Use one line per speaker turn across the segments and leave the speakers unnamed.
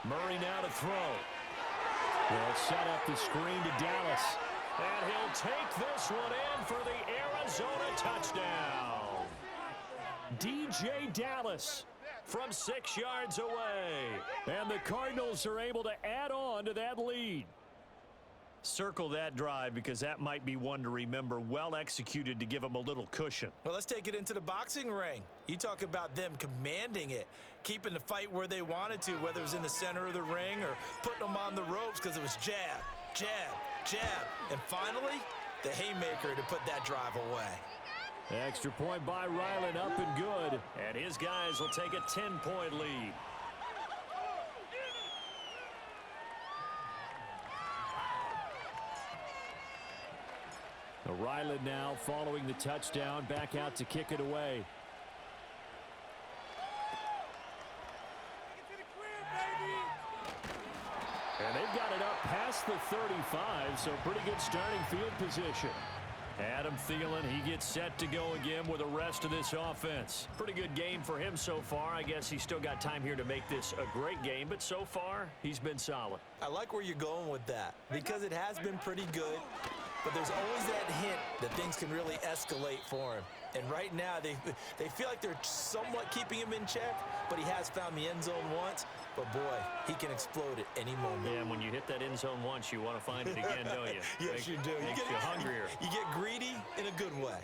Murray now to throw. They'll set up the screen to Dallas. And he'll take this one in for the Arizona touchdown. DJ Dallas from 6 yards away. And the Cardinals are able to add on to that lead. Circle that drive because that might be one to remember. Well executed to give them a little cushion.
Well, let's take it into the boxing ring. You talk about them commanding it, keeping the fight where they wanted to, whether it was in the center of the ring or putting them on the ropes because it was jab, jab, jab. And finally, the haymaker to put that drive away.
Extra point by Ryland, up and good. And his guys will take a 10-point lead. Ryland now following the touchdown, back out to kick it away. And they've got it up past the 35, so pretty good starting field position. Adam Thielen, he gets set to go again with the rest of this offense. Pretty good game for him so far. I guess he's still got time here to make this a great game, but so far, he's been solid.
I like where you're going with that because it has been pretty good. But there's always that hint that things can really escalate for him. And right now, they feel like they're somewhat keeping him in check, but he has found the end zone once. But, boy, he can explode at any moment.
Yeah, and when you hit that end zone once, you want to find it again, don't you?
Yes, you do.
Makes you hungrier.
You get greedy in a good way.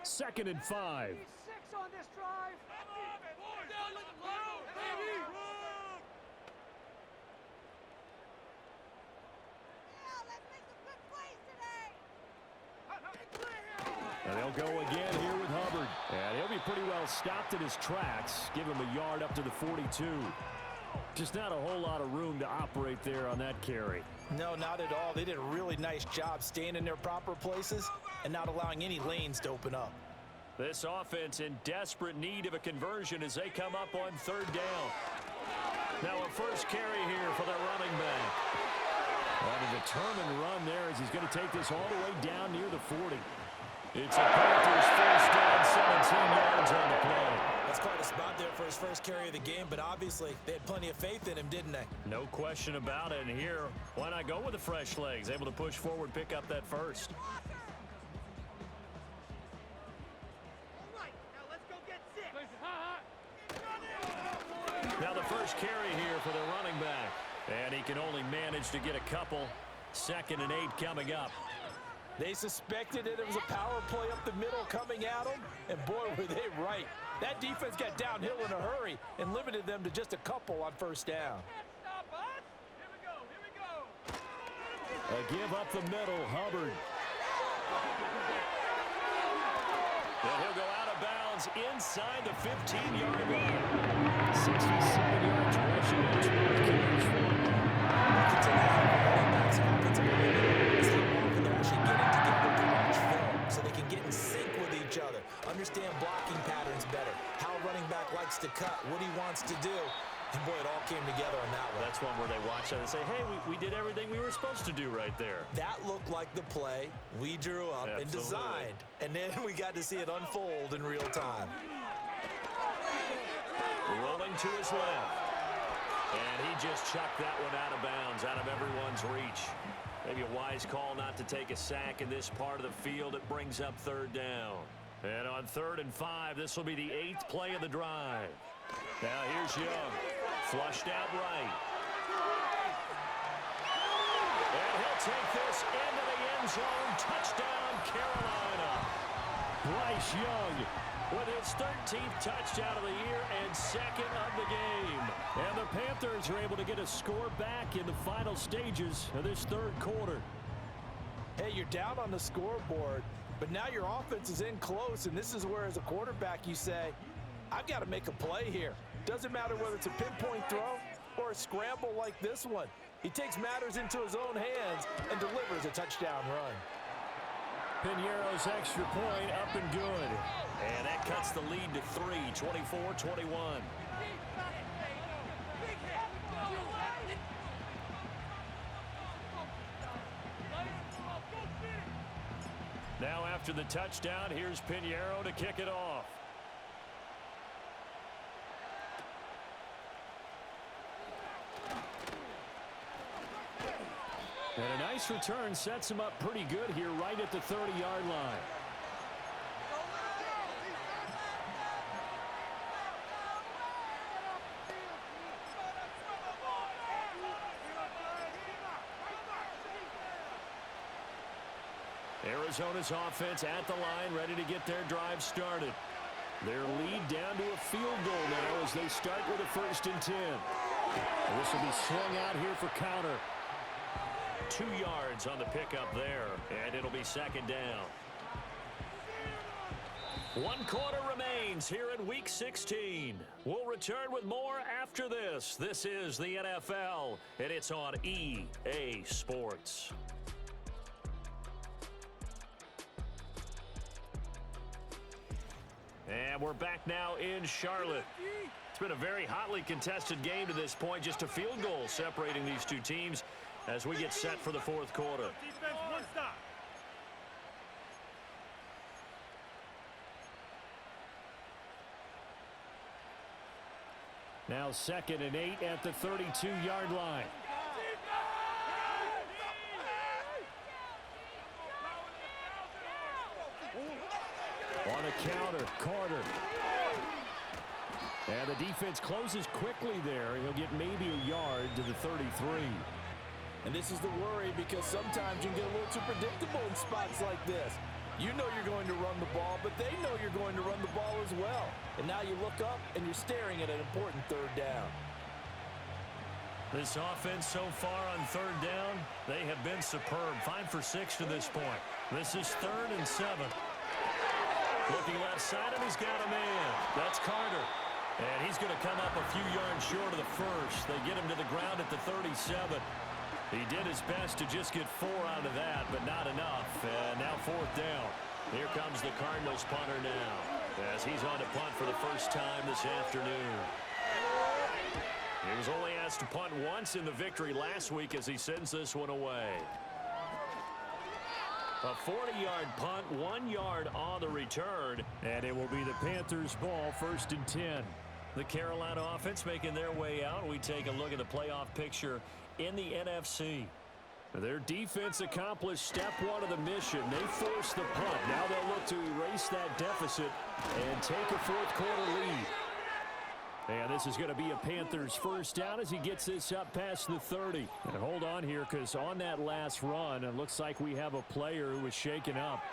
2nd and 5.
6 on this drive.
And they'll go again here with Hubbard. And he'll be pretty well stopped in his tracks. Give him a yard up to the 42. Just not a whole lot of room to operate there on that carry.
No, not at all. They did a really nice job staying in their proper places and not allowing any lanes to open up.
This offense in desperate need of a conversion as they come up on 3rd down. Now a first carry here for the running back. And a determined run there as he's going to take this all the way down near the 40. It's a Panthers first down, 17 yards on the play.
That's quite a spot there for his first carry of the game, but obviously they had plenty of faith in him, didn't they?
No question about it. And here, why not go with the fresh legs? Able to push forward, pick up that first. Now the first carry here for the running back. And he can only manage to get a couple. 2nd and 8 coming up.
They suspected that it was a power play up the middle coming at them, and boy, were they right. That defense got downhill in a hurry and limited them to just a couple on 1st down.
A give up the middle, Hubbard. And he'll go out of bounds inside the 15-yard line. 67 yards rushing and 12 carries for him.
So they can get in sync with each other, understand blocking patterns better, how a running back likes to cut, what he wants to do. And boy, it all came together on that one.
That's one where they watch that and say, hey, we did everything we were supposed to do right there.
That looked like the play we drew up and designed. And then we got to see it unfold in real time.
Rolling to his left. And he just chucked that one out of bounds, out of everyone's reach. Maybe a wise call not to take a sack in this part of the field. It brings up 3rd down. And on 3rd and 5, this will be the 8th play of the drive. Now here's Young. Flushed out right. And he'll take this into the end zone. Touchdown, Carolina. Bryce Young with his 13th touchdown of the year and 2nd of the game. And the Panthers are able to get a score back in the final stages of this 3rd quarter.
Hey, you're down on the scoreboard, but now your offense is in close, and this is where, as a quarterback, you say, I've got to make a play here. Doesn't matter whether it's a pinpoint throw or a scramble like this one. He takes matters into his own hands and delivers a touchdown run.
Piñeiro's extra point up and good. And that cuts the lead to 3, 24-21. Now after the touchdown, here's Piñeiro to kick it off. nice return sets him up pretty good here right at the 30-yard line. Arizona's offense at the line, ready to get their drive started. Their lead down to a field goal now as they start with a 1st and 10. And this will be swung out here for counter. 2 yards on the pickup there, and it'll be 2nd down. 1 quarter remains here in Week 16. We'll return with more after this. This is the NFL, and it's on EA Sports. And we're back now in Charlotte. It's been a very hotly contested game to this point. Just a field goal separating these two teams as we get set for the 4th quarter.
Defense, 1 stop.
Now 2nd and 8 at the 32-yard line. On a counter, Carter. And the defense closes quickly there. He'll get maybe a yard to the 33.
And this is the worry because sometimes you can get a little too predictable in spots like this. You know you're going to run the ball, but they know you're going to run the ball as well. And now you look up and you're staring at an important 3rd down.
This offense so far on 3rd down, they have been superb. 5 for 6 to this point. This is 3rd and 7. Looking left side, and he's got a man. That's Carter. And he's going to come up a few yards short of the 1st. They get him to the ground at the 37. He did his best to just get 4 out of that, but not enough. And now 4th down. Here comes the Cardinals punter now, as he's on to punt for the first time this afternoon. He was only asked to punt once in the victory last week as he sends this one away. A 40-yard punt, 1 yard on the return, and it will be the Panthers' ball, 1st and 10. The Carolina offense making their way out. We take a look at the playoff picture in the NFC. Their defense accomplished step 1 of the mission. They forced the punt. Now they'll look to erase that deficit and take a 4th quarter lead. And this is going to be a Panthers 1st down as he gets this up past the 30. And hold on here, because on that last run, it looks like we have a player who was shaken up.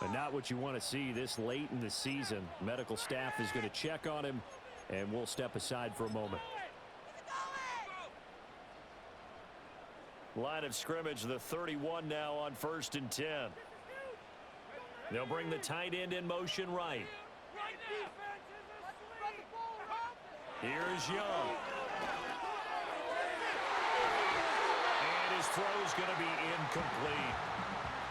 And not what you want to see this late in the season. Medical staff is going to check on him, and we'll step aside for a moment. Line of scrimmage, the 31 now on 1st and 10. They'll bring the tight end in motion right. Here's Young. And his throw's going to be incomplete.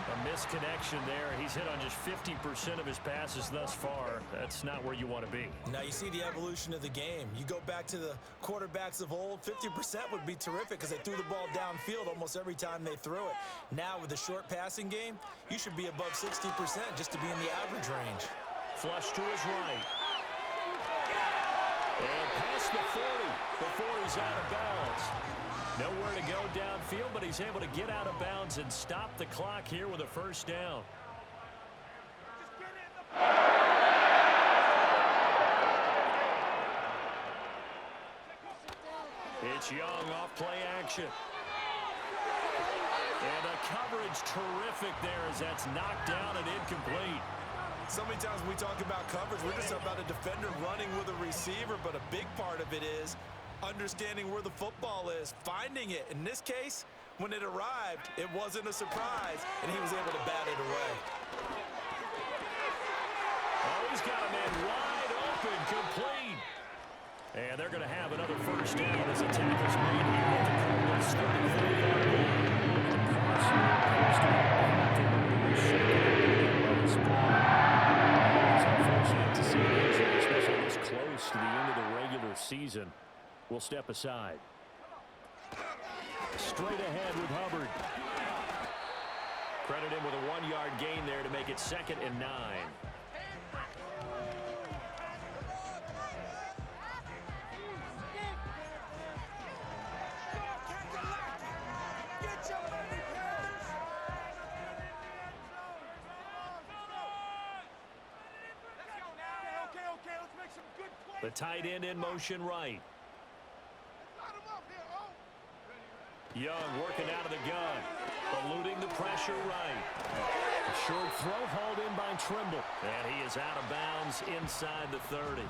A misconnection there. He's hit on just 50% of his passes thus far. That's not where you want to be.
Now you see the evolution of the game. You go back to the quarterbacks of old, 50% would be terrific because they threw the ball downfield almost every time they threw it. Now with the short passing game, you should be above 60% just to be in the average range.
Flush to his right. And past the 40 before he's out of bounds. Nowhere to go downfield, but he's able to get out of bounds and stop the clock here with a 1st down. It's Young off play action. And the coverage terrific there as that's knocked down and incomplete.
So many times when we talk about coverage, we're just about a defender running with a receiver, but a big part of it is understanding where the football is, finding it. In this case, when it arrived, it wasn't a surprise, and he was able to bat it away.
Oh, he's got a man wide open, complete. And they're going to have another 1st down as a tackle's made here at the Cardinals' 34-yard line. It's unfortunate to see an injury, especially this close to the end of the regular season. We'll step aside. Straight ahead with Hubbard. Credit him with a 1-yard gain there to make it 2nd and 9. The tight end in motion right. Young working out of the gun. Eluding the pressure right. A short throw hauled in by Trimble. And he is out of bounds inside the 30.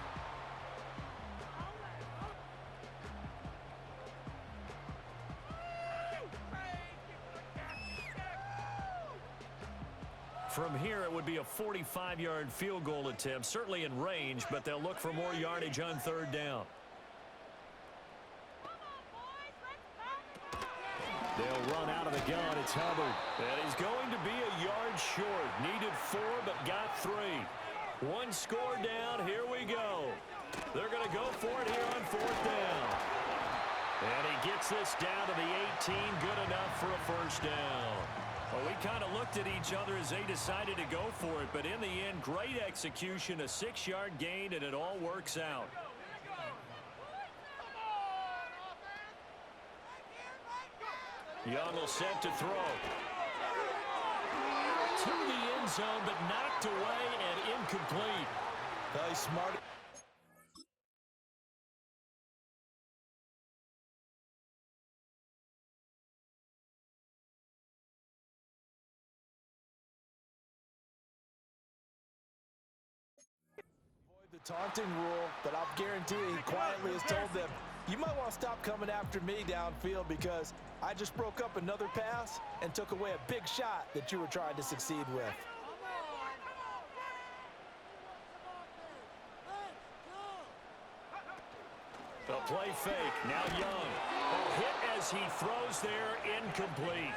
From here, it would be a 45-yard field goal attempt, certainly in range, but they'll look for more yardage on third down. They'll run out of the gun. It's Hubbard. And he's going to be a yard short. Needed 4, but got 3. One score down. Here we go. They're going to go for it here on fourth down. And he gets this down to the 18. Good enough for a first down. Well, we kind of looked at each other as they decided to go for it, but in the end, great execution, a 6-yard gain, and it all works out. Young will set to throw. To the end zone, but knocked away and incomplete.
Very smart. The taunting rule, but I'll guarantee he quietly has told them, you might want to stop coming after me downfield because I just broke up another pass and took away a big shot that you were trying to succeed with.
The play fake. Now Young. A hit as he throws there, incomplete.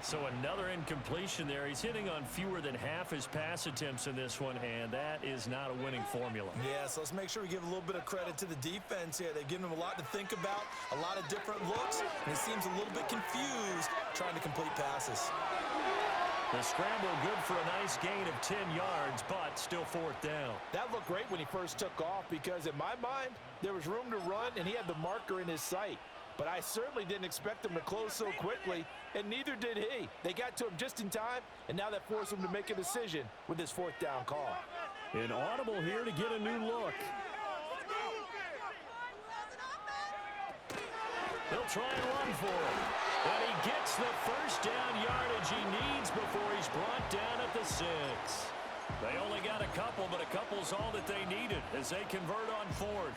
So another incompletion there. He's hitting on fewer than half his pass attempts in this one, and that is not a winning formula.
Yeah, so let's make sure we give a little bit of credit to the defense here. They've given him a lot to think about, a lot of different looks, and he seems a little bit confused trying to complete passes.
The scramble good for a nice gain of 10 yards, but still fourth down.
That looked great when he first took off because in my mind, there was room to run, and he had the marker in his sight. But I certainly didn't expect him to close so quickly, and neither did he. They got to him just in time, and now that forced him to make a decision with his fourth down call.
An audible here to get a new look. They'll try and run for it. And he gets the first down yardage he needs before he's brought down at the 6. They only got a couple, but a couple's all that they needed as they convert on fourth.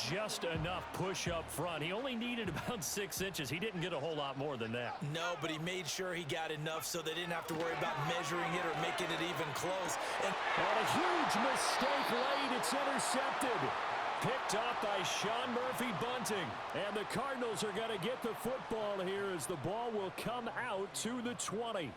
Just enough push up front. He only needed about 6 inches. He didn't get a whole lot more than that.
No, but he made sure he got enough so they didn't have to worry about measuring it or making it even close. And
a huge mistake late. It's intercepted. Picked up by Sean Murphy Bunting. And the Cardinals are going to get the football here as the ball will come out to the 20.